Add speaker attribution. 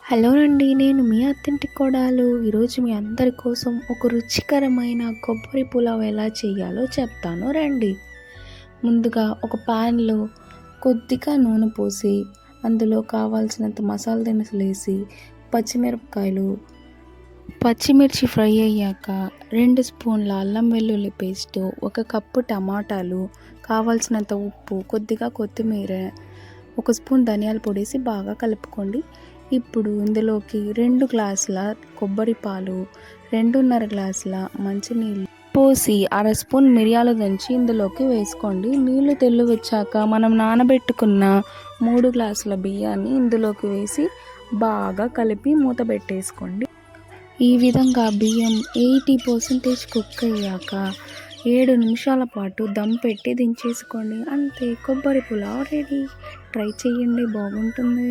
Speaker 1: Hello అండి. నేను మీ అత్తింటి కోడలు. ఈరోజు మీ అందరి కోసం ఒక రుచికరమైన కొబ్బరి పులావ్ ఎలా చేయాలో చెప్తాను రండి. ముందుగా ఒక ప్యాన్లో కొద్దిగా నూనె పోసి అందులో కావాల్సినంత మసాలా దినుసులు వేసి పచ్చిమిర్చి ఫ్రై అయ్యాక 2 స్పూన్ల అల్లం వెల్లుల్లి పేస్టు, 1 కప్పు టమాటాలు, కావాల్సినంత ఉప్పు, కొద్దిగా కొత్తిమీర, 1 స్పూన్ ధనియాల పొడి వేసి బాగా కలుపుకోండి. ఇప్పుడు ఇందులోకి 2 గ్లాసుల కొబ్బరి పాలు, 2.5 గ్లాసుల మంచినీళ్ళు పోసి 1/2 స్పూన్ మిరియాలు దంచి ఇందులోకి వేసుకోండి. నీళ్లు తెల్లువచ్చాక మనం నానబెట్టుకున్న 3 గ్లాసుల బియ్యాన్ని ఇందులోకి వేసి బాగా కలిపి మూత పెట్టేసుకోండి. ఈ విధంగా బియ్యం 80% కుక్ అయ్యాక 7 నిమిషాల పాటు దమ్ పెట్టి దించేసుకోండి. అంతే, కొబ్బరి పులావ్ రెడీ. ట్రై చేయండి, బాగుంటుంది.